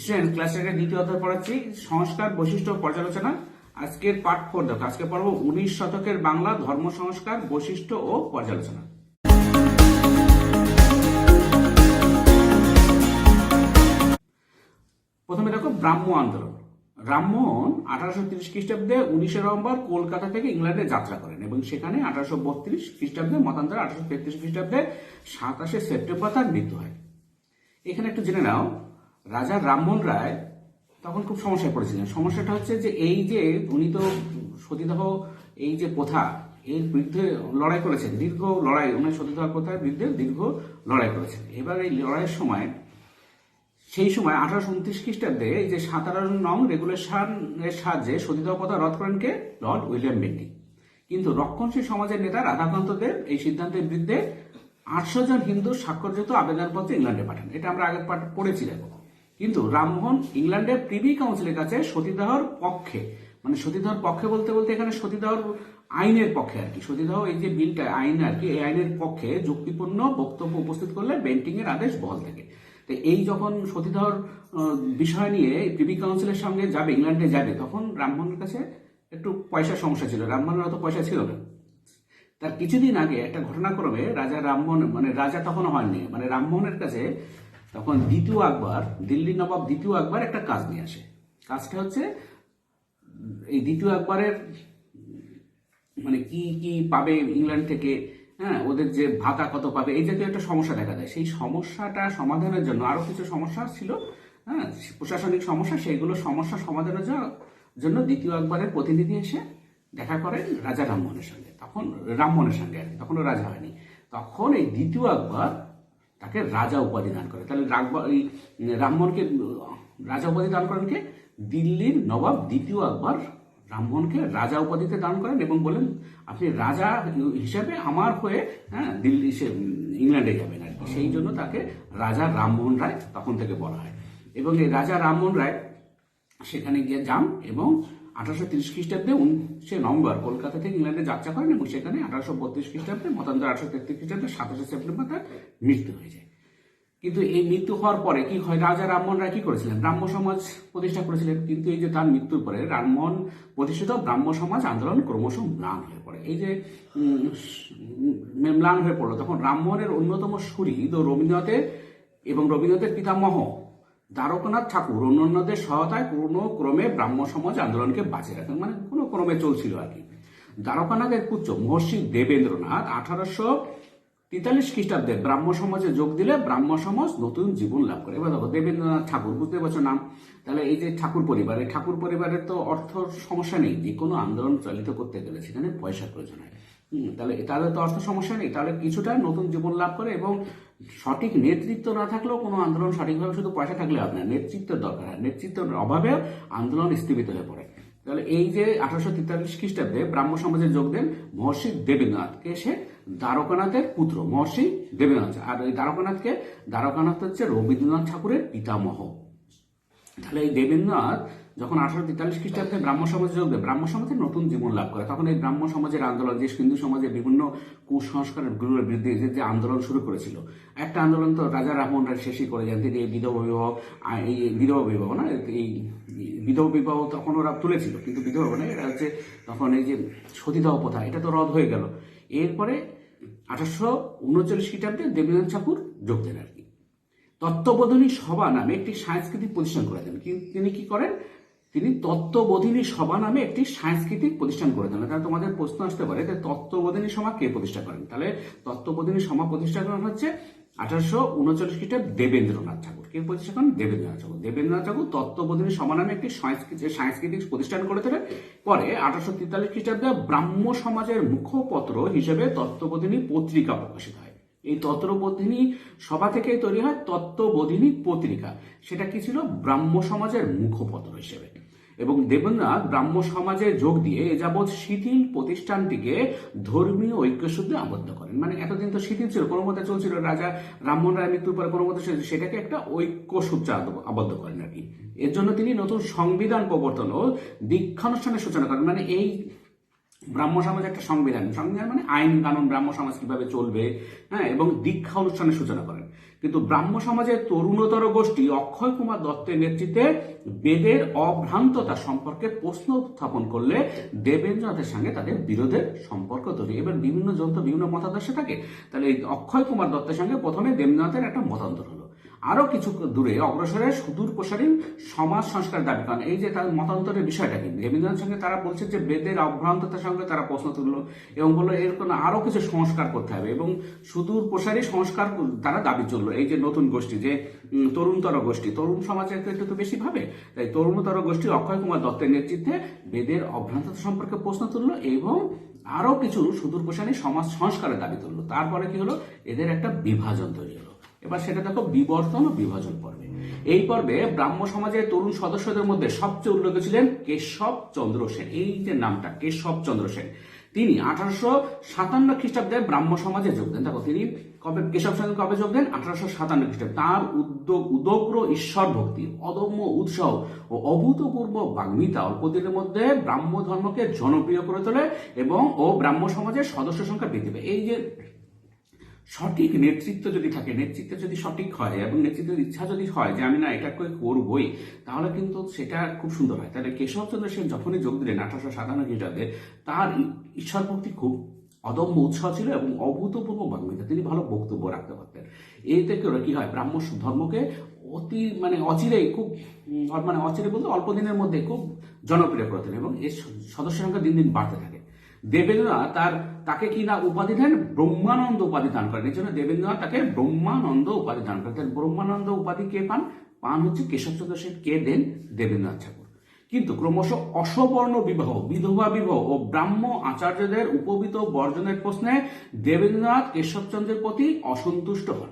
Student ক্লাসের দ্বিতীয় অধ্যায় পড়াচ্ছি সংস্কার বৈশিষ্ট্য ও পর্যালোচনা। আজকের পার্ট 4 দেখো, আজকে পড়বো 19 শতকের বাংলা ধর্ম সংস্কার বৈশিষ্ট্য ও পর্যালোচনা। প্রথমে দেখো ব্রাহ্ম আন্দোলন। রামমোহন 1830 খ্রিস্টাব্দে 19 নভেম্বর কলকাতা থেকে ইংল্যান্ডে যাত্রা করেন এবং সেখানে 1832 খ্রিস্টাব্দে মতান্তরে 1833 খ্রিস্টাব্দে 27 সেপ্টেম্বর তার মৃত্যু হয়। এখানে একটু জেনে নাও, রাজা রামমোহন রায় তখন খুব সমস্যায় পড়েছিলেন। সমস্যাটা হচ্ছে যে এই যে উনি তো সতীদাহ এই যে প্রথা এর বিরুদ্ধে লড়াই করেছেন, দীর্ঘ লড়াই, উনি সতীদাহ প্রথার বিরুদ্ধে দীর্ঘ লড়াই করেছেন। এবার এই লড়াইয়ের সময় সেই সময় 1829 খ্রিস্টাব্দে এই যে 17 নং রেগুলেশনের সাহায্যে সতীদাহ প্রথা রদ করেন কে? Lord William Bentinck. কিন্তু রক্ষণশীল সমাজের নেতা রাধাকান্ত দেব এই সিদ্ধান্তের বিরুদ্ধে 800 জন হিন্দু স্বাক্ষরযুক্ত আবেদনপত্র ইংল্যান্ডে পাঠান। এটা আমরা আগের পাঠ পড়েছি দেখো। কিন্তু রামমোহন ইংল্যান্ডের প্রিভি কাউন্সিলের কাছে সতীদাহর পক্ষে, মানে সতীদাহর পক্ষে বলতে বলতে এখানে সতীদাহর আইনের পক্ষে আর কি, সতীদাহ এই যে বিলটা আইন আর কি, এই আইনের পক্ষে যুক্তিপূর্ণ বক্তব্য উপস্থিত করলে বেন্টিং এর আদেশ বহাল থাকে। তো এই যখন সতীদাহর বিষয় নিয়ে প্রিভি কাউন্সিলের সঙ্গে যাবে, ইংল্যান্ডে যাবে, তখন রামমোহনের কাছে একটু পয়সার সমস্যা ছিল। রামমোহনের অত পয়সা ছিল না। তার কিছুদিন আগে একটা ঘটনাক্রমে রাজা রামমোহন, মানে রাজা তখনও হয়নি, মানে রামমোহনের কাছে তখন দ্বিতীয় আকবর, দিল্লির নবাব দ্বিতীয় আকবর একটা কাজ নিয়ে আসে। কাজটা হচ্ছে এই দ্বিতীয় আকবরের মানে কি কি পাবে ইংল্যান্ড থেকে, হ্যাঁ, ওদের যে ভাতা কত পাবে, এই জাতীয় একটা সমস্যা দেখা দেয়। সেই সমস্যাটা সমাধানের জন্য আরো কিছু সমস্যা ছিল, হ্যাঁ, প্রশাসনিক সমস্যা, সেইগুলো সমস্যা সমাধানের জন্য দ্বিতীয় আকবরের প্রতিনিধি এসে দেখা করেন রাজা রামমোহনের সঙ্গে। তখন রামমোহনের সঙ্গে আর কি, তখনও রাজা হয়নি। তখন এই দ্বিতীয় আকবর তাকে রাজা উপাধি দান করে। তাহলে রামমোহনকে রাজা উপাধি দান করেন কে? দিল্লির নবাব দ্বিতীয় আকবর রামমোহনকে রাজা উপাধিতে দান করেন এবং বলেন আপনি রাজা হিসেবে আমার হয়ে, হ্যাঁ, দিল্লি ইংল্যান্ডে যাবেন আর কি। সেই জন্য তাকে রাজা রামমোহন রায় তখন থেকে বলা হয়। এবং এই রাজা রামমোহন রায় সেখানে গিয়ে যান এবং 1830 খ্রিস্টাব্দে 19 নভেম্বর কলকাতা থেকে ইংল্যান্ডে যাত্রা করেন এবং সেখানে 1832 খ্রিস্টাব্দে মতান্তরে 1833 খ্রিস্টাব্দে 27 সেপ্টেম্বর তার মৃত্যু হয়ে যায়। কিন্তু এই মৃত্যু হওয়ার পরে কি হয়, রাজা রামমোহন রায় কি করেছিলেন? ব্রাহ্ম সমাজ প্রতিষ্ঠা করেছিলেন। কিন্তু এই যে তার মৃত্যুর পরে রামমোহন প্রতিষ্ঠিত ব্রাহ্ম সমাজ আন্দোলন ক্রমশ ম্লান হয়ে পড়ে। এই যে ম্লান হয়ে পড়লো, তখন রামমোহনের অন্যতম সুরী রবীন্দ্রনাথের এবং রবীন্দ্রনাথের পিতামহ দ্বারকানাথ ঠাকুর অন্যান্যদের সহায়তায় কোনো ক্রমে ব্রাহ্ম সমাজ আন্দোলনকে বাঁচিয়ে রাখেন, মানে কোনো ক্রমে চলছিল আর কি। দ্বারকানাথের পুত্র মহর্ষি দেবেন্দ্রনাথ 1843 খ্রিস্টাব্দে ব্রাহ্ম সমাজে যোগ দিলে ব্রাহ্ম সমাজ নতুন জীবন লাভ করে। এবার দেখো, দেবেন্দ্রনাথ ঠাকুর, বুঝতে পারছো নাম। তাহলে এই যে ঠাকুর পরিবার, এই ঠাকুর পরিবারের তো অর্থ সমস্যা নেই, যে কোনো আন্দোলন চালিত করতে গেলে সেখানে পয়সার প্রয়োজন হয়। তাহলে তো অর্থ সমস্যা নেই, তাহলে কিছুটা নতুন জীবন লাভ করে। এবং সঠিক নেতৃত্ব না থাকলেও কোনো আন্দোলন সঠিকভাবে, শুধু পয়সা থাকলে আপনার নেতৃত্বের দরকার হয়, নেতৃত্বের অভাবে আন্দোলন স্থগিত হয়ে পড়ে। তাহলে এই যে 1843 খ্রিস্টাব্দে ব্রাহ্ম সমাজে যোগ দেন মহর্ষি দেবেন্দ্রনাথকে, সে দ্বারকানাথের পুত্র মহর্ষি দেবেন্দ্রনাথ। আর এই দ্বারকানাথ হচ্ছে রবীন্দ্রনাথ ঠাকুরের পিতামহ। তাহলে এই দেবেন্দ্রনাথ যখন 1843 খ্রিস্টাব্দে ব্রাহ্ম সমাজে যোগ দেয়, ব্রাহ্ম সমাজে নতুন জীবন লাভ করে। তখন এই ব্রাহ্ম সমাজের আন্দোলন, যে হিন্দু সমাজে বিভিন্ন কুসংস্কারের বিরুদ্ধে যে আন্দোলন শুরু করেছিল, একটা আন্দোলন তো রাজা রামমোহন রায় শেষই করে যান। তিনি এই বিধবা বিবাহ না, এই বিধবা বিবাহ তখন ওরা তুলেছিল, কিন্তু বিধবা মানে এটা হচ্ছে তখন এই যে সতীদাহ প্রথা, এটা তো রদ হয়ে গেল। এরপরে 1839 খ্রিস্টাব্দে দেবেন্দ্রনাথ ঠাকুর যোগ দেন আর কি। তত্ত্ববোধিনী সভা নামে একটি সাংস্কৃতিক প্রতিষ্ঠান করে দেন। তিনি কি করেন? তিনি তত্ত্ববোধিনী সভা নামে একটি সাংস্কৃতিক প্রতিষ্ঠান করে দেন। তাহলে তোমাদের প্রশ্ন আসতে পারে যে তত্ত্ববোধিনী সভা কে প্রতিষ্ঠা করেন? তাহলে তত্ত্ববোধিনী সভা প্রতিষ্ঠা করেন হচ্ছে 1839 খ্রিস্টাব্দে দেবেন্দ্রনাথ ঠাকুর। কে প্রতিষ্ঠা করেন? দেবেন্দ্রনাথ ঠাকুর। দেবেন্দ্রনাথ ঠাকুর তত্ত্ববোধিনী সভা নামে একটি সাংস্কৃতিক প্রতিষ্ঠান করে তোলেন। পরে 1843 খ্রিস্টাব্দে ব্রাহ্ম সমাজের মুখপত্র হিসেবে তত্ত্ববোধিনী পত্রিকা প্রকাশিত হয়। এই তত্ত্ববোধিনী সভা থেকে তৈরি হয় তত্ত্ববোধিনী পত্রিকা। সেটা কি ছিল? ব্রাহ্ম সমাজের মুখপত্র হিসেবে। এবং দেবেন্দ্রনাথ ব্রাহ্ম সমাজে যোগ দিয়ে এ যাবৎ শিথিল প্রতিষ্ঠানটিকে ধর্মীয় ঐক্যসূত্রে আবদ্ধ করেন। মানে এতদিন তো শিথিল ছিল, কোনো মতে চলছিল, রাজা রামমোহন রায়ের মৃত্যুর পরে কোনো মতে সেটাকে একটা ঐক্যসূত্রে আবদ্ধ করেন আর কি। এর জন্য তিনি নতুন সংবিধান প্রবর্তন ও দীক্ষানুষ্ঠানের সূচনা করেন। মানে এই ব্রাহ্ম সমাজ একটা সংবিধান, সংবিধান মানে আইন কানুন, ব্রাহ্ম সমাজ কিভাবে চলবে, হ্যাঁ, এবং দীক্ষা অনুষ্ঠানের সূচনা করেন। কিন্তু ব্রাহ্ম সমাজের তরুণতর গোষ্ঠী অক্ষয় কুমার দত্তের নেতৃত্বে বেদের অভ্রান্ততা সম্পর্কে প্রশ্ন উত্থাপন করলে দেবেন্দ্রনাথের সঙ্গে তাদের বিরোধের সম্পর্ক তৈরি। এবার বিভিন্ন যন্ত্র বিভিন্ন মতাদর্শে থাকে, তাহলে এই অক্ষয় কুমার দত্তের সঙ্গে প্রথমে দেবেন্দ্রনাথের একটা মতান্তর হলো। আরো কিছু দূরে অগ্রসরে সুদূর প্রসারী সমাজ সংস্কার দাবি করেন। এই যে তার মতান্তরের বিষয়টা কি, দেবেন্দ্রনাথের সঙ্গে তারা বলছে যে বেদের অভ্রান্ততার সঙ্গে তারা প্রশ্ন তুললো এবং বললো এর কোনো আরো কিছু সংস্কার করতে হবে, এবং সুদূর প্রসারী সংস্কার তারা দাবি চললো। এই যে নতুন গোষ্ঠী, যে তরুণতর গোষ্ঠী, তরুণ সমাজের ক্ষেত্রে তো বেশি ভাবে, তাই তরুণতর গোষ্ঠী অক্ষয় কুমার দত্তের নেতৃত্বে বেদের অভ্রান্ততা সম্পর্কে প্রশ্ন তুললো এবং আরো কিছু সুদূর প্রসারী সমাজ সংস্কারের দাবি তুললো। তারপরে কি হলো, এদের একটা বিভাজন তৈরি হলো। এবার সেটা দেখো বিবর্তন ও বিভাজন পর্বে। এই পর্বে ব্রাহ্ম সমাজের তরুণ সদস্যদের মধ্যে সবচেয়ে উল্লেখযোগ্য ছিলেন কেশব চন্দ্র সেন। এই যে নামটা কেশব চন্দ্র সেন, তিনি 1857 খ্রিস্টাব্দে ব্রাহ্ম সমাজে যোগ দেন। দেখো তিনি কবে, কেশব চন্দ্র কবে যোগ দেন? 1857 খ্রিস্টাব্দে। তার উদগ্র ঈশ্বর ভক্তি, অদম্য উৎসাহ ও অভূতপূর্ব বাগ্মিতা অল্পদিনের মধ্যে ব্রাহ্ম ধর্মকে জনপ্রিয় করে তোলে এবং ব্রাহ্ম সমাজের সদস্য সংখ্যা বৃদ্ধি পায়। এই যে সঠিক নেতৃত্ব যদি থাকে, নেতৃত্ব যদি সঠিক হয় এবং নেতৃত্বের ইচ্ছা যদি হয় যে আমি না এটা করবই, তাহলে কিন্তু সেটা খুব সুন্দর হয়। তাহলে কেশবচন্দ্র সেন যখনই যোগ দিলেন 1857 খ্রিস্টাব্দে, তার ঈশ্বর ভক্তি খুব অদম্য উৎসাহ ছিল এবং অভূতপূর্ব বাগ্মিতা, তিনি ভালো বক্তব্য রাখতে পারতেন। এতে করে কি হয়, ব্রাহ্ম ধর্মকে অচিরেই খুব অচিরে বলতে অল্প দিনের মধ্যে খুব জনপ্রিয় করে তোলেন এবং এর সদস্য সংখ্যা দিন দিন বাড়তে থাকে। দেবেন্দ্রনাথ তাকে কি না উপাধি দেন? ব্রহ্মানন্দ উপাধি দান করেন। এই জন্য দেবেন্দ্রনাথ তাকে ব্রহ্মানন্দ উপাধি দান করেন। ব্রহ্মানন্দ উপাধি কে পান হচ্ছে কেশবচন্দ্র সেন। কে দেন? দেবেন্দ্রনাথ ঠাকুর। কিন্তু ক্রমশ অসবর্ণ বিবাহ, বিধবা বিবাহ ও ব্রাহ্ম আচার্যদের উপবিত বর্জনের প্রশ্নে দেবেন্দ্রনাথ কেশবচন্দ্রের প্রতি অসন্তুষ্ট হন।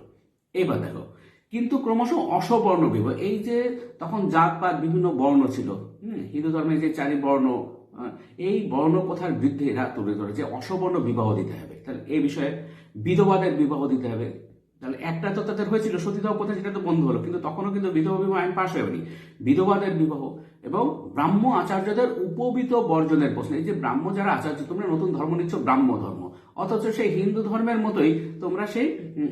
এবার দেখো, কিন্তু ক্রমশ অসবর্ণ বিবাহ, এই যে তখন জাতপাত বিভিন্ন বর্ণ ছিল, হিন্দু ধর্মের যে 4 বর্ণ, এই বর্ণ প্রথার বিরুদ্ধে এরা তুলে ধরে যে অসবর্ণ বিবাহ দিতে হবে। তাহলে এই বিষয়ে বিধবাদের বিবাহ দিতে হবে। তাহলে একটা তো তাদের হয়েছিল সতীদাহ প্রথা, যেটা তো বন্ধ হলো, কিন্তু তখনও কিন্তু বিধবা বিবাহ আইন পাশ হয়নি। বিধবাদের বিবাহ এবং ব্রাহ্ম আচার্যদের উপবিত বর্জনের প্রশ্ন। এই যে ব্রাহ্ম যারা আচার্য, তোমরা নতুন ধর্ম নিচ্ছ ব্রাহ্ম ধর্ম, অথচ সেই হিন্দু ধর্মের মতোই তোমরা সেই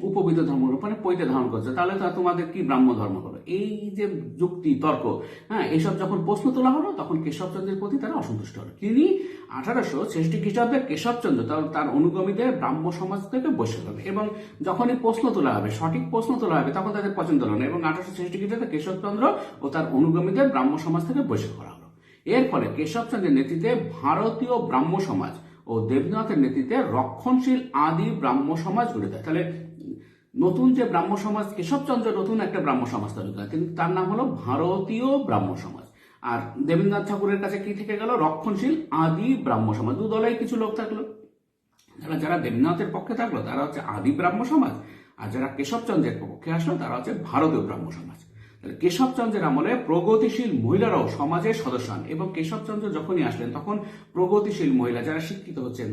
উপবিত ধর্ম মানে পৈতে ধারণ করছো, তাহলে তো তোমাদের কি ব্রাহ্ম ধর্ম হলো? এই যে যুক্তি তর্ক, এসব যখন প্রশ্ন তোলা হলো তখন কেশবচন্দ্রের প্রতি তারা অসন্তুষ্ট হলো। তিনি 1866 খ্রিস্টাব্দে কেশবচন্দ্র তার অনুগামীদের ব্রাহ্ম সমাজ থেকে বহিষ্কার হবে এবং যখনই প্রশ্ন তোলা হবে, সঠিক প্রশ্ন তোলা হবে, তখন তাদের পছন্দ হলো না এবং 1866 খ্রিস্টাব্দে কেশবচন্দ্র ও তার অনুগামীদের ব্রাহ্ম সমাজ থেকে বহিষ্কার করা হলো। এর ফলে কেশবচন্দ্রের নেতৃত্বে ভারতীয় ব্রাহ্ম সমাজ ও দেবনাথের নেতৃত্বে রক্ষণশীল আদি ব্রাহ্ম সমাজ গড়ে দেয়। তাহলে নতুন যে ব্রাহ্ম সমাজ, কেশবচন্দ্র নতুন একটা ব্রাহ্ম সমাজ তৈরি করেন, কিন্তু তার নাম হলো ভারতীয় ব্রাহ্ম সমাজ। আর দেবেন্দ্রনাথ ঠাকুরের কাছে কি থেকে গেল? রক্ষণশীল আদি ব্রাহ্ম সমাজ। দু দলেই কিছু লোক থাকলো, যারা দেবেন্দ্রনাথের পক্ষে থাকলো তারা হচ্ছে আদি ব্রাহ্ম সমাজ, আর যারা কেশবচন্দ্রের পক্ষে আসলো তারা হচ্ছে ভারতীয় ব্রাহ্ম সমাজ। কেশবচন্দ্রের আমলে প্রগতিশীল মহিলারাও সমাজের সদস্য হন এবং কেশবচন্দ্র যখনই আসলেন তখন প্রগতিশীল মহিলা যারা শিক্ষিত হচ্ছেন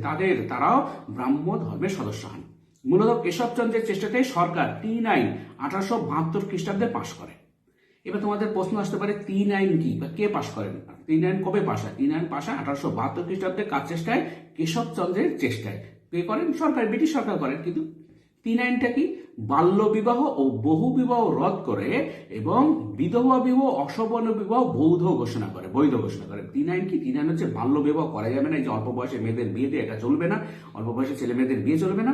তারাও ব্রাহ্ম ধর্মের সদস্য হন। মূলত কেশবচন্দ্রের চেষ্টাতে সরকার টিন আইন 1872 খ্রিস্টাব্দে পাশ করে। এবার তোমাদের প্রশ্ন আসতে পারে টিন আইন কি বা কে পাশ করেন? টিন আইন কবে পাশ হয়? টিন আইন পাশ হয় 1872 খ্রিস্টাব্দে। কার চেষ্টায়? কেশবচন্দ্রের চেষ্টায়। কে করেন? সরকার, ব্রিটিশ সরকার করেন। কিন্তু টিন আইনটা কি? বাল্য বিবাহ ও বহু বিবাহ রদ করে এবং বিধবা বিবাহ, অসবর্ণ বিবাহ বৈধ ঘোষণা করে। টিন আইন কি? টিন আইন হচ্ছে বাল্য বিবাহ করা যাবে না, এই যে অল্প বয়সে মেয়েদের বিয়ে দিয়ে, এটা চলবে না, অল্প বয়সে ছেলে মেয়েদের বিয়ে চলবে না।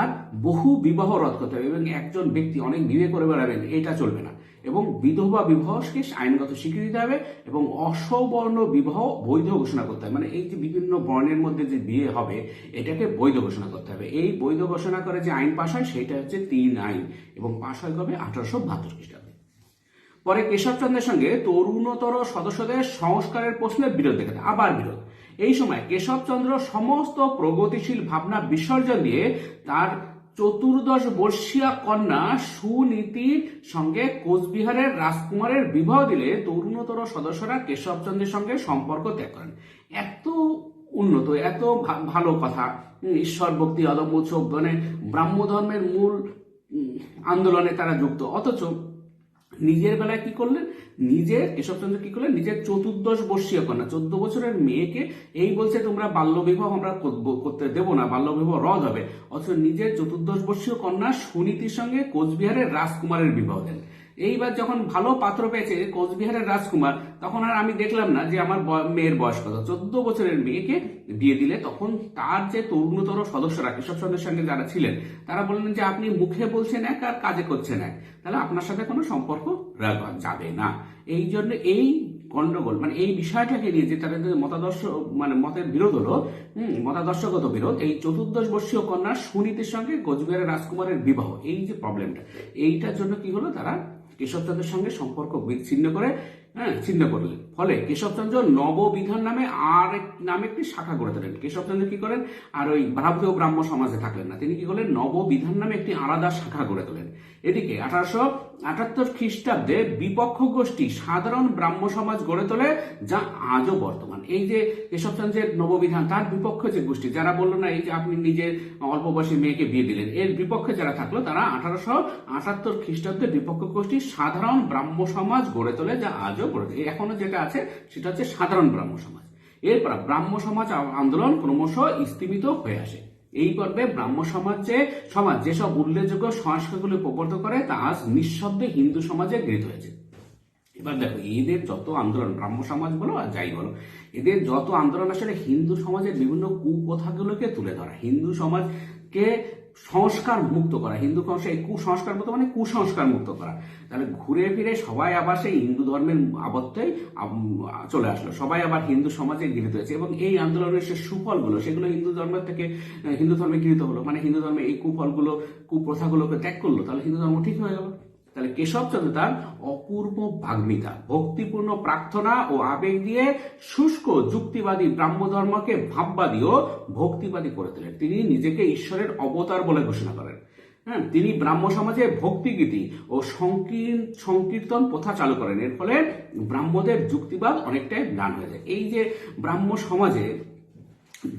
আর বহু বিবাহ রদ করতে হবে এবং একজন ব্যক্তি অনেক বিয়ে করে বেড়াবেন, এটা চলবে না। এবং বিধবা বিবাহকে আইনগত স্বীকৃতি দিতে হবে এবং অসবর্ণ বিবাহ বৈধ ঘোষণা করতে হবে। মানে এই যে বিভিন্ন বর্ণের মধ্যে যে বিয়ে হবে এটাকে বৈধ ঘোষণা করতে হবে। এই বৈধ ঘোষণা করে যে আইন পাশ হয় সেটা হচ্ছে টিন আইন এবং পাশ হয় কবে? 1872 খ্রিস্টাব্দে। পরে কেশবচন্দ্রের সঙ্গে তরুণতর সদস্যদের সংস্কারের প্রশ্নে বিরোধ দেখা দেয়, আবার বিরোধ। এই সময় কেশবচন্দ্র সমস্ত প্রগতিশীল ভাবনা বিসর্জন দিয়ে তার 14 বর্ষীয়া কন্যা সুনীতির সঙ্গে কোচবিহারের রাজকুমারের বিবাহ দিলে তরুণতর সদস্যরা কেশবচন্দ্রের সঙ্গে সম্পর্ক ত্যাগ করেন। এত উন্নত, এত ভালো কথা, ঈশ্বর ভক্তি, অদম্য উৎসব, ব্রাহ্ম ধর্মের মূল আন্দোলনে তারা যুক্ত, অথচ নিজের বেলায় কি করলেন, কেশবচন্দ্র কি করলেন, নিজের চতুর্দশ বর্ষীয় কন্যা 14 বছরের মেয়েকে এই বলছে তোমরা বাল্যবিবাহ আমরা করতে দেবো না, বাল্যবিবাহ রদ হবে, অথচ নিজের চতুর্দশ বর্ষীয় কন্যা সুনীতির সঙ্গে কোচবিহারের রাজকুমারের বিবাহ দেন। এইবার যখন ভালো পাত্র পেয়েছে কোচবিহারের রাজকুমার, তখন আর আমি দেখলাম না যে আমার মেয়ের বয়স কত, 14 বছরের মেয়েকে বিয়ে দিলে তখন তার যে তরুণতর সদস্যরা কেশবচন্দ্রের সঙ্গে যারা ছিলেন তারা বললেন যে আপনি মুখে বলছেন এক আর কাজে করছেন এক, তাহলে আপনার সাথে কোনো সম্পর্ক রাখা যাবে না। এই জন্য এই গন্ডগোল মানে এই বিষয়টাকে নিয়ে যে তাদের মতাদর্শ মানে মতের বিরোধ হলো, মতাদর্শগত বিরোধ, এই চতুর্দশ বর্ষীয় কন্যা সুনীতির সঙ্গে কোচবিহারের রাজকুমারের বিবাহ, এই যে প্রবলেমটা, এইটার জন্য কি হলো, তারা কেশবচন্দ্রের সঙ্গে সম্পর্ক বিচ্ছিন্ন করে ছিন্ন করলেন। ফলে কেশবচন্দ্র নববিধান নামে একটি শাখা গড়ে তোলেন। কেশবচন্দ্র কি করেন, আর ওই ভারতীয় ব্রাহ্ম সমাজে থাকলেন না, তিনি কি করলেন, নববিধান নামে একটি আলাদা শাখা গড়ে তোলেন। এদিকে 1878 খ্রিস্টাব্দে বিপক্ষ গোষ্ঠী সাধারণ ব্রাহ্ম সমাজ গড়ে তোলে, যা আজও বর্তমান। এই যে কেশবচন্দ্রের নববিধান, তার বিপক্ষে যে গোষ্ঠী যারা বললো না এই যে আপনি নিজের অল্প বয়সী মেয়েকে বিয়ে দিলেন, এর বিপক্ষে যারা থাকলো তারা 1878 খ্রিস্টাব্দে বিপক্ষ গোষ্ঠী সাধারণ ব্রাহ্ম সমাজ গড়ে তোলে, যা আজও গড়ে তোলে। এখনো যেটা আছে সেটা হচ্ছে সাধারণ ব্রাহ্ম সমাজ। এরপর ব্রাহ্ম সমাজ আন্দোলন ক্রমশ স্তীমিত হয়ে আসে। এই পর্বে ব্রাহ্ম সমাজ যেসব উল্লেখযোগ্য সংস্কারগুলি প্রবর্তন করে তা আজ নিঃশব্দে হিন্দু সমাজে গৃহীত হয়েছে। এবার দেখো এদের যত আন্দোলন, ব্রাহ্ম সমাজ বলো আর যাই বলো, এদের যত আন্দোলন আসলে হিন্দু সমাজের বিভিন্ন কুপ্রথাগুলোকে তুলে ধরা, হিন্দু সমাজকে সংস্কার মুক্ত করা, হিন্দু এই কুসংস্কার মুক্ত মানে কুসংস্কার মুক্ত করা। তাহলে ঘুরে ফিরে সবাই আবার সেই হিন্দু ধর্মের আবদ্ধেই চলে আসলো, সবাই আবার হিন্দু সমাজে গৃহীত হয়েছে এবং এই আন্দোলনের যে সুফলগুলো সেগুলো হিন্দু ধর্মের থেকে হিন্দু ধর্মে গৃহীত হলো, মানে হিন্দু ধর্মে এই কুপ্রথাগুলোকে ত্যাগ করলো, তাহলে হিন্দু ধর্ম ঠিক হয়ে গেল। তাহলে কেশবচন্দ্র তার অপূর্ব বাগ্মিতা, ভক্তিপূর্ণ প্রার্থনা ও আবেগ দিয়ে শুষ্ক যুক্তিবাদী ব্রাহ্ম ধর্মকে ভাববাদী ও ভক্তিবাদী করে তোলেন। তিনি নিজেকে ঈশ্বরের অবতার বলে ঘোষণা করেন। তিনি ব্রাহ্ম সমাজে ভক্তিগীতি ও সংকীর্তন প্রথা চালু করেন। এর ফলে ব্রাহ্মদের যুক্তিবাদ অনেকটাই ম্লান হয়ে যায়। এই যে ব্রাহ্ম সমাজে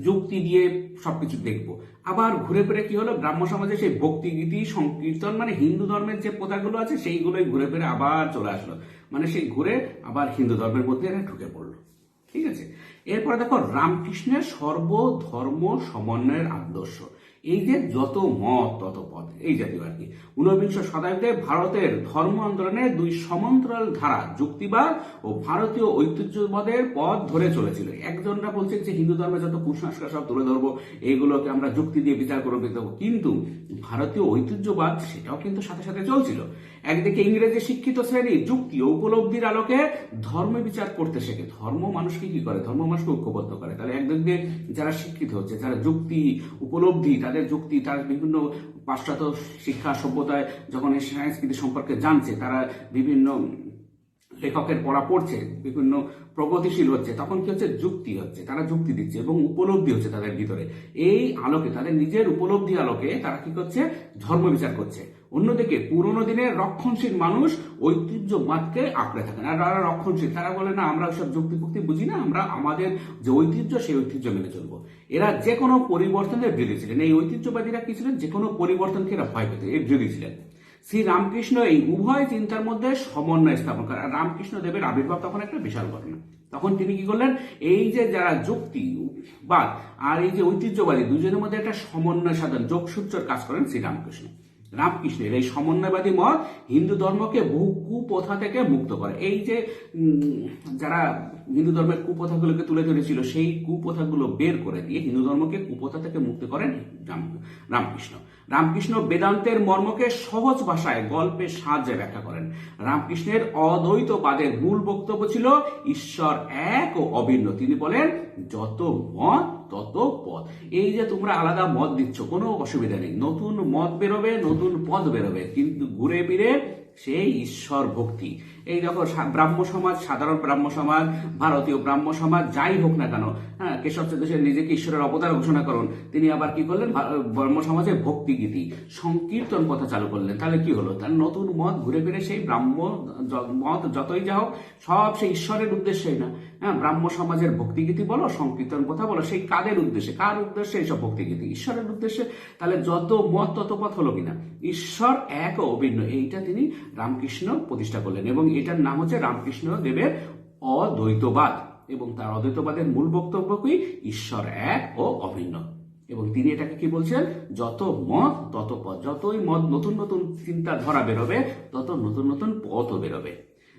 যুক্তি দিয়ে সবকিছু দেখবো, আবার ঘুরে ফিরে কি হলো, ব্রাহ্ম সমাজে সেই ভক্তিগীতি সংকীর্তন মানে হিন্দু ধর্মের যে প্রথাগুলো আছে সেইগুলোই ঘুরে ফিরে আবার চলে আসলো, মানে সেই ঘুরে আবার হিন্দু ধর্মের মধ্যে ঢুকে পড়লো। ঠিক আছে, এরপরে দেখো রামকৃষ্ণের সর্বধর্ম সমন্বয়ের আদর্শ। এই যে যত মত তত পথ, এই জাতীয় আর কি। 19বিংশ শতাব্দীতে ভারতের ধর্ম আন্দোলনের দুই সমান্তরাল ধারা, যুক্তিবাদ ও ভারতীয় ঐতিহ্যবাদের পথ ধরে চলেছিল। একজনরা বলছে যে হিন্দু ধর্মে যত কুসংস্কার সব তুলে ধরবো, এইগুলোকে আমরা যুক্তি দিয়ে বিচার করে দেবো, কিন্তু ভারতীয় ঐতিহ্যবাদ সেটাও কিন্তু সাথে সাথে চলছিল। একদিকে ইংরেজি শিক্ষিত শ্রেণী যুক্তি ও উপলব্ধির আলোকে ধর্ম বিচার করতে শেখে। ধর্ম মানুষকে কি করে, ধর্ম মানুষকে ঐক্যবদ্ধ করে। তাহলে একদিকে যারা শিক্ষিত হচ্ছে, যারা যুক্তি উপলব্ধি, তাদের যুক্তি, তার বিভিন্ন পাশ্চাত্য শিক্ষা সভ্যতায় যখন এই সংস্কৃতি সম্পর্কে জানছে, তারা বিভিন্ন লেখকের পড়া পড়ছে, বিভিন্ন প্রগতিশীল হচ্ছে, তখন কি হচ্ছে, যুক্তি হচ্ছে, তারা যুক্তি দিচ্ছে এবং উপলব্ধি হচ্ছে তাদের ভিতরে। এই আলোকে, তাদের নিজের উপলব্ধি আলোকে তারা কি করছে, ধর্ম বিচার করছে। অন্যদিকে পুরোনো দিনের রক্ষণশীল মানুষ ঐতিহ্যবাদকে আঁকড়ে থাকেন। আর যারা রক্ষণশীল তারা বলে না আমরা ওইসব যুক্তি ফুক্তি বুঝি না, আমরা আমাদের যে ঐতিহ্য সেই ঐতিহ্য মেনে চলবো। এরা যে কোনো পরিবর্তনের বিরোধী ছিলেন। এই ঐতিহ্যবাদীরা কি ছিলেন, যে কোনো পরিবর্তনকে এরা ভয় পেত, এর বিরোধী ছিলেন। শ্রী রামকৃষ্ণ এই উভয় চিন্তার মধ্যে সমন্বয় স্থাপন করেন। আর রামকৃষ্ণ দেবের আবির্ভাব তখন একটা বিশাল ঘটনা। তখন তিনি কি করলেন, এই যে যারা যুক্তিবাদ আর এই যে ঐতিহ্যবাদী দুজনের মধ্যে একটা সমন্বয় সাধন, যোগসূত্রের কাজ করেন শ্রী রামকৃষ্ণ। রামকৃষ্ণের এই সমন্বয়বাদী মত হিন্দু ধর্মকে বহু কুপ্রথা থেকে মুক্ত করে। এই যে যারা হিন্দু ধর্মের কুপ্রথাগুলোকে তুলে ধরেছিল, সেই কুপ্রথাগুলো বের করে দিয়ে হিন্দু ধর্মকে কুপ্রথা থেকে মুক্ত করেন রামকৃষ্ণ। রামকৃষ্ণ বেদান্তের মর্মকে সহজ ভাষায় গল্পের সাহায্যে ব্যাখ্যা করেন। রামকৃষ্ণের অদ্বৈতবাদের মূল বক্তব্য ছিল ঈশ্বর এক ও অভিন্ন। তিনি বলেন যত মত তত পথ। এই যে তোমরা আলাদা মত দিচ্ছ, কোনো অসুবিধা নেই, নতুন মত বেরোবে, নতুন পথ বেরোবে, কিন্তু ঘুরে ফিরে সেই ঈশ্বর ভক্তি, এই দেখো ব্রাহ্ম সমাজ, সাধারণ ব্রাহ্ম সমাজ, ভারতীয় ব্রাহ্ম সমাজ যাই হোক না কেন, হ্যাঁ, কেশবচন্দ্র সেন নিজেকে ঈশ্বরের অবতার ঘোষণা করেন, তিনি আবার কি করলেন, ব্রাহ্ম সমাজে ভক্তিগীতি সংকীর্তন কথা চালু করলেন। তাহলে কি হলো, তার নতুন মত ঘুরে ফিরে সেই ব্রাহ্ম মত যতই যা হোক সব সেই ঈশ্বরের উদ্দেশ্যেই না। হ্যাঁ, ব্রাহ্ম সমাজের ভক্তিগীতি বলো, সংকীর্তন কথা বলো, সেই কাদের উদ্দেশ্যে, কার উদ্দেশ্যে এইসব ভক্তিগীতি? ঈশ্বরের উদ্দেশ্যে। তাহলে যত মত তত পথ হলো কিনা? ঈশ্বর এক ও অভিন্ন, এইটা তিনি রামকৃষ্ণ প্রতিষ্ঠা করলেন এবং এটার নাম হচ্ছে রামকৃষ্ণ দেবের অদ্বৈতবাদ। এবং তার অদ্বৈতবাদের মূল বক্তব্য কি? ঈশ্বর এক ও অভিন্ন। এবং তিনি এটাকে কি বলছেন, যত মত তত পথ, যতই মত নতুন নতুন চিন্তাধারা বেরোবে তত নতুন নতুন পথও বেরোবে।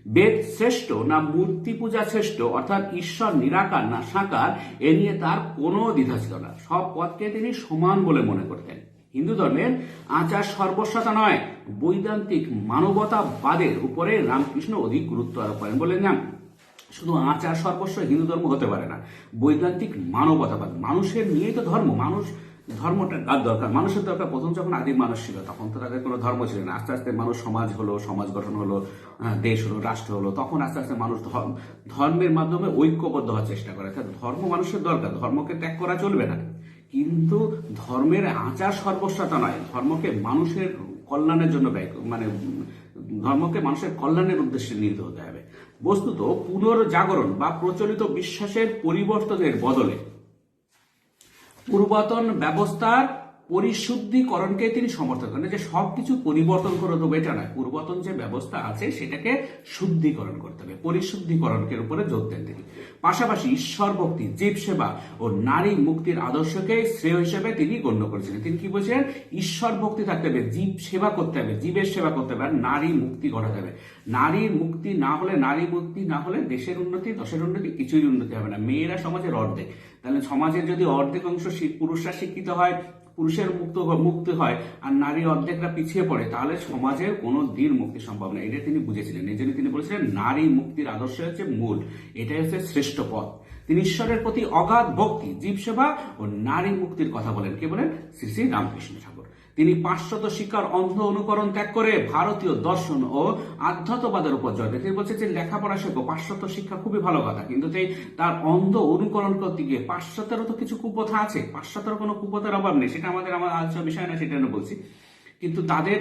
বেদ শ্রেষ্ঠ না মূর্তি পূজা শ্রেষ্ঠ, অর্থাৎ ঈশ্বর নিরাকার না সাকার, এ নিয়ে তার কোনো দ্বিধা ছিল না। সব পথকে তিনি সমান বলে মনে করতেন। হিন্দু ধর্মের আচার সর্বস্বতা নয়, বৈদান্তিক মানবতাবাদের উপরে রামকৃষ্ণ অধিক গুরুত্ব আরোপ করেন। বললেন না, শুধু আচার সর্বস্ব হিন্দু ধর্ম হতে পারে না, বৈদান্তিক মানবতাবাদ, মানুষের নিয়েই তো ধর্ম। ধর্মটা কার দরকার? মানুষের দরকার। প্রথম যখন আদিম মানুষ ছিল তখন তো তাদের কোনো ধর্ম ছিল না। আস্তে আস্তে মানুষ সমাজ হলো, সমাজ গঠন হলো, দেশ হলো, রাষ্ট্র হলো, তখন আস্তে আস্তে মানুষ ধর্মের মাধ্যমে ঐক্যবদ্ধ হওয়ার চেষ্টা করে। ধর্ম মানুষের দরকার, ধর্মকে ত্যাগ করা চলবে না, কিন্তু ধর্মের আচার সর্বস্বতা নয়, ধর্মকে মানুষের কল্যাণের জন্য ধর্মকে মানুষের কল্যাণের উদ্দেশ্যে নিহিত হতে হবে। বস্তুত পুনর্জাগরণ বা প্রচলিত বিশ্বাসের পরিবর্তনের বদলে পূর্বতন ব্যবস্থার পরিশুদ্ধিকরণকে তিনি সমর্থন করেন। যে সবকিছু পরিবর্তন করে দেবো এটা নয়, পূর্বতন যে ব্যবস্থা আছে সেটাকে শুদ্ধিকরণ করতে হবে, পরিশুদ্ধিকরণের উপরে জোর দেন তিনি। পাশাপাশি ঈশ্বর ভক্তি, জীব সেবা ও নারী মুক্তির আদর্শকে শ্রেয় হিসেবে তিনি গণ্য করেছিলেন। তিনি কি বলছেন, ঈশ্বর ভক্তি থাকতে হবে, জীব সেবা করতে হবে, জীবের সেবা করতে হবে, আর নারী মুক্তি ঘটাতে হবে। নারী মুক্তি না হলে দেশের উন্নতি, দশের উন্নতি, কিছুই উন্নতি হবে না। মেয়েরা সমাজের অর্ধেক, তাহলে সমাজের যদি অর্ধেক অংশ পুরুষরা শিক্ষিত হয়, পুরুষের মুক্তি হয়, আর নারী অর্ধেকরা পিছিয়ে পড়ে, তাহলে সমাজের কোনো দিন মুক্তি সম্ভব না। এটা তিনি বুঝেছিলেন। এই জন্য তিনি বলেছিলেন নারী মুক্তির আদর্শ হচ্ছে মূল, এটাই হচ্ছে শ্রেষ্ঠ পথ। তিনি ঈশ্বরের প্রতি অগাধ ভক্তি, জীব সেবা ও নারী মুক্তির কথা বলেন। কে বলেন? শ্রী শ্রী রামকৃষ্ণ ঠাকুর। তিনি পাশ্চাত্য শিক্ষার অন্ধ অনুকরণ ত্যাগ করে ভারতীয় দর্শন ও আধ্যাত্মবাদের উপর জয় দেন। তিনি বলছেন যে লেখাপড়া শেখো, পাশ্চাত্য শিক্ষা খুবই ভালো কথা, কিন্তু তার অন্ধ অনুকরণ করতে গিয়ে পাশ্চাত্যেরও তো কিছু কুপ্রথা আছে, পাশ্চাত্যের কোনো কুপ্রথার অভাব নেই, সেটা আমার আলোচনার বিষয় না, সেটা আমি বলছি। কিন্তু তাদের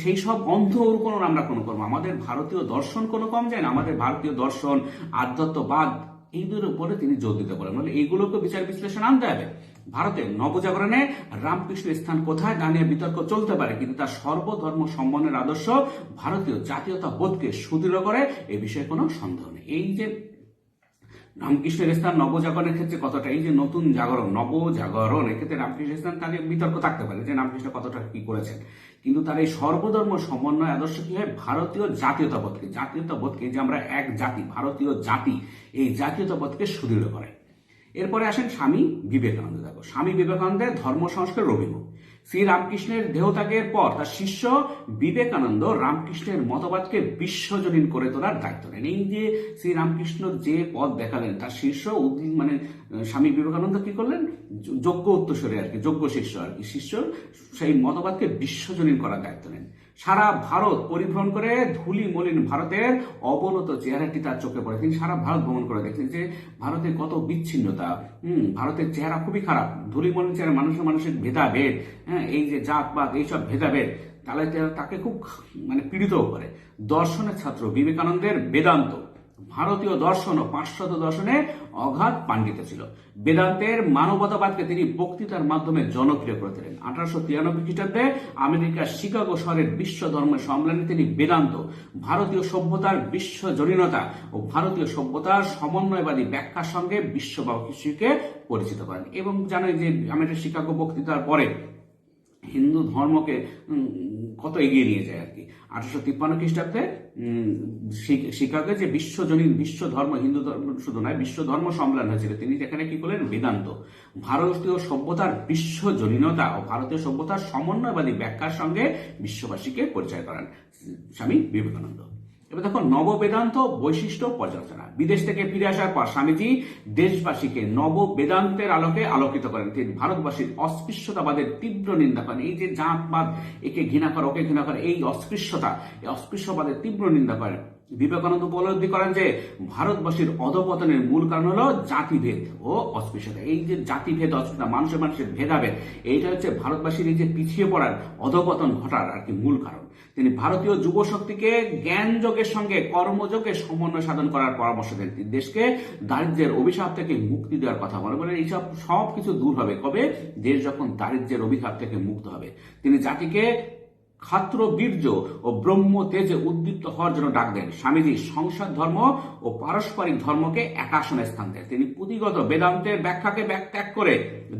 সেই সব অন্ধ অনুকরণ আমরা কোনো করবো। আমাদের ভারতীয় দর্শন কোনো কম যায় না, আমাদের ভারতীয় দর্শন, আধ্যাত্মবাদ, এইগুলোর উপরে তিনি জোর দিতে পারেন। মানে এইগুলোকে বিচার বিশ্লেষণ আনতে হবে। ভারতের নবজাগরণে রামকৃষ্ণের স্থান কোথায় তা নিয়ে বিতর্ক চলতে পারে, কিন্তু তার সর্বধর্ম সম্মানের আদর্শ ভারতীয় জাতীয়তা বোধকে সুদৃঢ় করে, এ বিষয়ে কোনো সন্দেহ নেই। এই যে রামকৃষ্ণের স্থান নবজাগরণের ক্ষেত্রে কতটা, এই যে নতুন জাগরণ, নবজাগরণ, এক্ষেত্রে রামকৃষ্ণের স্থান তাদের বিতর্ক থাকতে পারে যে রামকৃষ্ণ কতটা কি করেছেন, কিন্তু তার এই সর্বধর্ম সমন্বয় আদর্শ কি হয়, ভারতীয় জাতীয়তাবোধকে যে আমরা এক জাতি, ভারতীয় জাতি, এই জাতীয়তাবোধকে সুদৃঢ় করে। এরপরে আসেন স্বামী বিবেকানন্দ। দেখো, স্বামী বিবেকানন্দের ধর্ম সংস্কারের অভিমুখ। শ্রী রামকৃষ্ণের দেহত্যাগের পর তার শিষ্য বিবেকানন্দ রামকৃষ্ণের মতবাদকে বিশ্বজনীন করে তোলার দায়িত্ব নেন। এই যে শ্রী রামকৃষ্ণ যে পথ দেখালেন, তার শিষ্য স্বামী বিবেকানন্দ কি করলেন, যোগ্য উত্তরসূরি আর কি, যোগ্য শিষ্য আর কি, শিষ্য সেই মতবাদকে বিশ্বজনীন করার দায়িত্ব নেন। সারা ভারত পরিভ্রমণ করে ধুলি মলিন ভারতের অবনত চেহারাটি তার চোখে পড়ে। তিনি সারা ভারত ভ্রমণ করে দেখলেন যে ভারতের কত বিচ্ছিন্নতা, ভারতের চেহারা খুবই খারাপ, ধুলি মলিন চেহারা, মানুষের ভেদাভেদ, হ্যাঁ, এই যে জাতপাত, এইসব ভেদাভেদ, তাহলে তাকে খুব পীড়িতও করে। দর্শনের ছাত্র বিবেকানন্দের বেদান্ত, ভারতীয় দর্শন ও পাশ্চাত্য দর্শনে অগাধ পাণ্ডিত্য ছিল। বেদান্তের মানবতাবাদকে তিনি বক্তৃতার মাধ্যমে জনপ্রিয় করে তোলেন। 1893 খ্রিস্টাব্দে আমেরিকার শিকাগো শহরের বিশ্ব ধর্মের সম্মেলনে তিনি বেদান্ত, ভারতীয় সভ্যতার বিশ্বজনীনতা ও ভারতীয় সভ্যতার সমন্বয়বাদী ব্যাখ্যার সঙ্গে বিশ্ববাসীকে পরিচিত করেন। এবং জানেন যে আমেরিকার শিকাগো বক্তৃতার পরে হিন্দু ধর্মকে কত এগিয়ে নিয়ে যায় আর কি। 1853 খ্রিস্টাব্দে শিকাগোয় যে বিশ্ব ধর্ম, হিন্দু ধর্ম শুধু নয়, বিশ্ব ধর্ম সম্মেলন হয়েছিল, তিনি যেখানে কি করলেন, বেদান্ত, ভারতীয় সভ্যতার বিশ্বজনীনতা ও ভারতীয় সভ্যতার সমন্বয়বাদী ব্যাখ্যার সঙ্গে বিশ্ববাসীকে পরিচয় করান স্বামী বিবেকানন্দ। এবার দেখো নববেদান্ত বৈশিষ্ট্য পর্যালোচনা। বিদেশ থেকে ফিরে আসার পর স্বামীজি দেশবাসীকে নববেদান্তের আলোকে আলোকিত করেন। তিনি ভারতবাসীর অস্পৃশ্যতাবাদের তীব্র নিন্দা করেন। এই যে জাতবাদ, একে ঘৃণা করে, ওকে ঘৃণা করে, এই অস্পৃশ্যবাদের তীব্র নিন্দা করেন বিবেকানন্দ উপলব্ধি করেন যে ভারতবাসীর অধপতনের মূল কারণ হলো জাতিভেদ ও অস্পৃশ্যতা। এই যে জাতিভেদ অস্পৃশ্যতা, মানুষের ভেদাভেদ, এইটা হচ্ছে ভারতবাসীর এই যে পিছিয়ে পড়ার অধপতন ঘটার আর কি মূল কারণ। তিনি ভারতীয় যুব শক্তিকে জ্ঞান যোগের সঙ্গে কর্মযোগে সমন্বয় সাধন করার পরামর্শ দেন। তিনি দেশকে দারিদ্র্যের অভিশাপ থেকে মুক্তি দেওয়ার কথা বলেন। এইসব সব কিছু দূর হবে কবে? দেশ যখন দারিদ্র্যের অভিশাপ থেকে মুক্ত হবে। তিনি জাতিকে ক্ষাত্র বীর্য ও ব্রহ্ম তেজে উদ্দীপ্ত হওয়ার জন্য ডাক দেন। স্বামীজি সংসার ধর্ম ও পারস্পরিক ধর্মকে একাসনে স্থান দেন। তিনি পুঁথিগত বেদান্তের ব্যাখ্যাকে ত্যাগ করে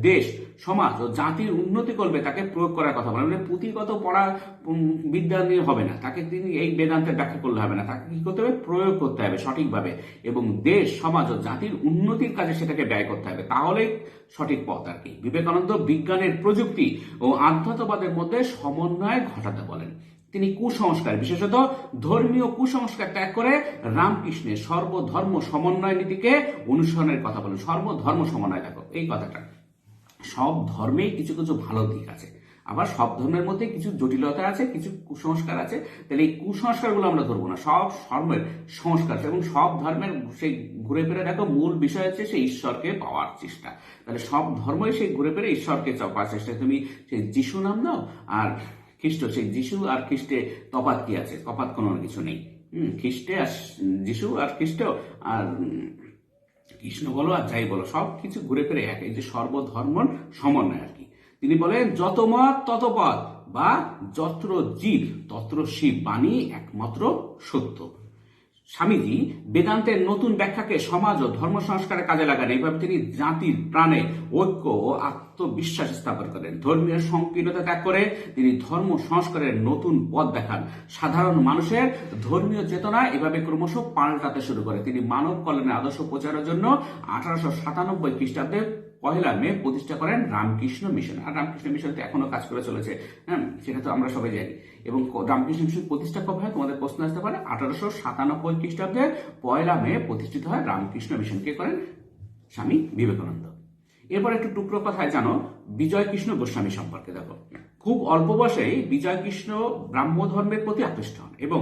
দেশ, সমাজ ও জাতির উন্নতি করবে তাকে প্রয়োগ করার কথা বলেন। মানে পুঁথিগত পড়া বিদ্যা নিয়ে হবে না, তাকে তিনি এই বেদান্তের ব্যাখ্যা করলে হবে না, তাকে কি করতে হবে? প্রয়োগ করতে হবে সঠিকভাবে, এবং দেশ, সমাজ ও জাতির উন্নতির কাজে সেটাকে ব্যয় করতে হবে, তাহলে সঠিক পথ আর কি। বিবেকানন্দ বিজ্ঞানের, প্রযুক্তি ও আধ্যাত্মবাদের মধ্যে সমন্বয় ঘটাতে বলেন। তিনি কুসংস্কার, বিশেষত ধর্মীয় কুসংস্কার ত্যাগ করে রামকৃষ্ণের সর্বধর্ম সমন্বয় নীতিকে অনুসরণের কথা বলেন। সর্বধর্ম সমন্বয়, দেখো এই কথাটা, সব ধর্মেই কিছু কিছু ভালো দিক আছে, আবার সব ধর্মের মধ্যে কিছু জটিলতা আছে, কিছু কুসংস্কার আছে। তাহলে এই কুসংস্কারগুলো আমরা ধরবো না, সব ধর্মের সংস্কার আছে, এবং সব ধর্মের সেই ঘুরে ফিরে দেখো মূল বিষয় হচ্ছে সেই ঈশ্বরকে পাওয়ার চেষ্টা। তাহলে সব ধর্মই সেই ঘুরে ফিরে ঈশ্বরকে পাওয়ার চেষ্টা। তুমি সেই যিশু নাম নাও আর খ্রিস্ট, সেই যিশু আর খ্রিস্টে তফাৎ কি আছে? তফাৎ কোনো কিছু নেই। খ্রিস্টে আর যিশু আর খ্রিস্ট আর কৃষ্ণ বলো আর যাই বলো, সব কিছু ঘুরে ফিরে এক, এই যে সর্বধর্ম সমন্বয় আর কি। তিনি বলেন যত মত তত পথ, বা যত্র জীব তত্র শিব, বাণী একমাত্র সত্য। স্বামীজি বেদান্তের নতুন ব্যাখ্যাকে সমাজ ও ধর্ম সংস্কারের কাজে লাগান। এইভাবে তিনি জাতির প্রাণে ঐক্য ও আত্মবিশ্বাস স্থাপন করেন। ধর্মীয় সংকীর্ণতা ত্যাগ করে তিনি ধর্ম সংস্কারের নতুন পথ দেখান। সাধারণ মানুষের ধর্মীয় চেতনা এভাবে ক্রমশ পাল্টাতে শুরু করে। তিনি মানব কল্যাণের আদর্শ প্রচারের জন্য 1897 খ্রিস্টাব্দে 1 মে প্রতিষ্ঠা করেন রামকৃষ্ণ মিশন। আর রামকৃষ্ণ মিশন তো এখনো কাজ করে চলেছে, হ্যাঁ, সেটা তো আমরা সবাই জানি। এবং রামকৃষ্ণ মিশন প্রতিষ্ঠা কবে হয় তোমাদের প্রশ্ন আসতে পারে? 1897 খ্রিস্টাব্দে 1 মে প্রতিষ্ঠিত হয় রামকৃষ্ণ মিশন। কে করেন? স্বামী বিবেকানন্দ। এরপর একটু টুকরো কথায় জানো বিজয় কৃষ্ণ গোস্বামী সম্পর্কে। দেখো, খুব অল্প বয়সেই বিজয় কৃষ্ণ ব্রাহ্ম ধর্মের প্রতি আকৃষ্ট হন এবং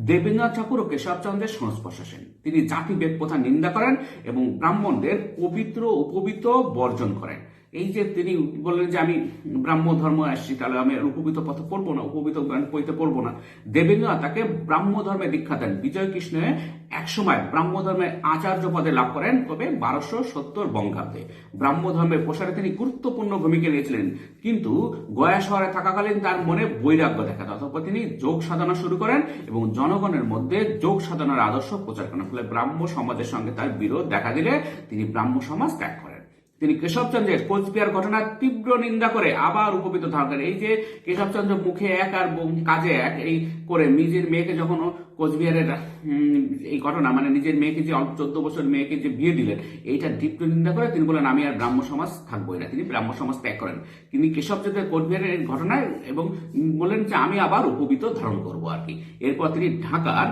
দেবেন্দ্রনাথ ঠাকুর ও কেশবচন্দ্রের সংস্পর্শে আসেন। তিনি জাতিভেদ প্রথা নিন্দা করেন এবং ব্রাহ্মণদের পবিত্র উপবিত বর্জন করেন। এই যে তিনি বললেন যে আমি ব্রাহ্ম ধর্ম আসছি, তাহলে আমি উপবিত পথে পড়বো না, উপবিত পইতে পড়বো না। দেবেন্দ্রনাথ তাকে ব্রাহ্ম ধর্মে দীক্ষা দেন। বিজয় কৃষ্ণ একসময় ব্রাহ্ম ধর্মের আচার্য পদে লাভ করেন, তবে 1270 বঙ্গাব্দে। ব্রাহ্ম ধর্মের প্রসারে তিনি গুরুত্বপূর্ণ ভূমিকা নিয়েছিলেন, কিন্তু গয়া শহরে থাকাকালীন তার মনে বৈরাগ্য দেখা দেয়। অতঃপর তিনি যোগ সাধনা শুরু করেন এবং জনগণের মধ্যে যোগ সাধনার আদর্শ প্রচার করেন। ফলে ব্রাহ্ম সমাজের সঙ্গে তার বিরোধ দেখা দিলে তিনি ব্রাহ্ম সমাজ ত্যাগ করেন। তিনি কেশবচন্দ্রের কোচবিহার ঘটনার তীব্র নিন্দা করে আবার উপবিত ধারণ করেন। এই যে কেশবচন্দ্র মুখে এক আর কাজে এক এই করে নিজের মেয়েকে যখন কোচবিহারের এই ঘটনা, মানে নিজের মেয়েকে যে 14 বছর মেয়েকে যে বিয়ে দিলেন, এইটা তীব্র নিন্দা করে তিনি বলেন আমি আর ব্রাহ্ম সমাজ থাকবোই না। তিনি ব্রাহ্ম সমাজ ত্যাগ করেন। তিনি কেশবচন্দ্রের কোচবিহারের এই ঘটনায় এবং বললেন যে আমি আবার উপবিত ধারণ করবো আর কি। এরপর তিনি ঢাকার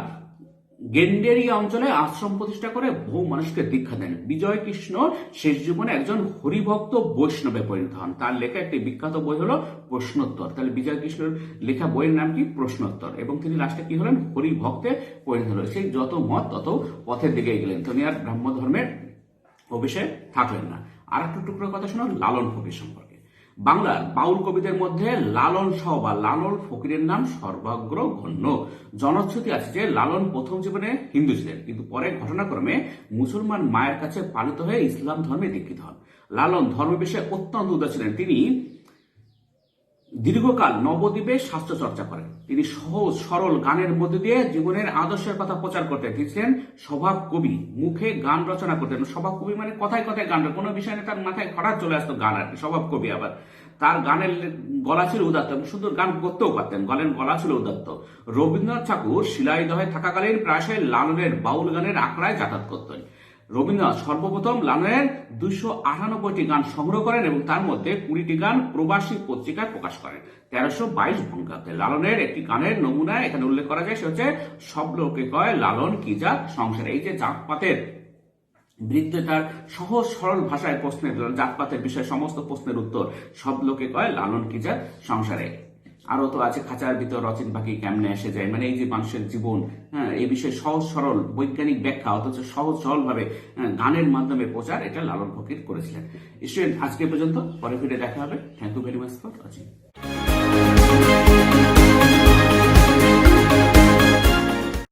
গেন্ডেরিয়া অঞ্চলে আশ্রম প্রতিষ্ঠা করে বহু মানুষকে দীক্ষা দেন। বিজয় কৃষ্ণ শেষ জীবনে একজন হরিভক্ত বৈষ্ণবে পরিণত হন। তার লেখা একটি বিখ্যাত বই হলো প্রশ্নোত্তর। তাহলে বিজয় কৃষ্ণের লেখা বইয়ের নাম কি? প্রশ্নোত্তর। এবং তিনি লাস্টে কি হলেন? হরিভক্তে পরিণত হলেন। সেই যত মত তত পথের দিকে গেলেন, তিনি আর ব্রাহ্ম ধর্মের প্রবেশে থাকলেন না। আর একটু টুকরো কথা শোনো লালন ফকির সম্পর্কে। বাংলার বাউল কবিদের মধ্যে লালন শাহ বা লালন ফকিরের নাম সর্বাগ্রগণ্য। জনশ্রুতি আছে যে লালন প্রথম জীবনে হিন্দু ছিলেন, কিন্তু পরে ঘটনাক্রমে মুসলমান মায়ের কাছে পালিত হয়ে ইসলাম ধর্মে দীক্ষিত হন। লালন ধর্ম বিষয়ে অত্যন্ত উদার ছিলেন। তিনি দীর্ঘকাল নবদ্বীপে শাস্ত্র চর্চা করেন। তিনি সহজ সরল গানের মধ্যে দিয়ে জীবনের আদর্শের কথা প্রচার করতেন। তিনি ছিলেন স্বভাব কবি, মুখে গান রচনা করতেন। স্বভাব কবি মানে কথায় কথায় গান, কোনো বিষয় নিয়ে তার মাথায় হঠাৎ চলে আসতো গান আর কি, স্বভাব কবি। আবার তার গানের গলা ছিল উদাত্ত, সুন্দর গান করতেও পারতেন, গানের গলা ছিল উদাত্ত। রবীন্দ্রনাথ ঠাকুর শিলাইদহে থাকাকালীন প্রায়শই লালনের বাউল গানের আখড়ায় যাতায়াত করতেন। রবীন্দ্রনাথ সর্বপ্রথম লালনের 298টি গান সংগ্রহ করেন এবং তার মধ্যে 20টি গান প্রবাসী পত্রিকায় প্রকাশ করেন 1322 বঙ্গাব্দে। লালনের একটি গানের নমুনা এখানে উল্লেখ করা যায়, সে হচ্ছে সব লোকে কয় লালন কি জাত সংসারে। এই যে জাতপাতের বৃদ্ধে তার সহজ সরল ভাষায় প্রশ্নের জাতপাতের বিষয়ে সমস্ত প্রশ্নের উত্তর, সব লোকে কয় লালন কি জাত সংসারে। আরো তো আছে খাঁচার ভিতর রচিন পাখি কেমনে এসে যায়, মানে এই যে মানুষের জীবন, হ্যাঁ, এই বিষয়ে সহজ সরল বৈজ্ঞানিক ব্যাখ্যা অথচ সহজ সরল ভাবে গানের মাধ্যমে প্রচার, এটা লালন ফকির করেছিলেন। স্টুডেন্ট, আজকে পর্যন্ত, পরে ফিরে দেখা হবে। Thank you very much for watching.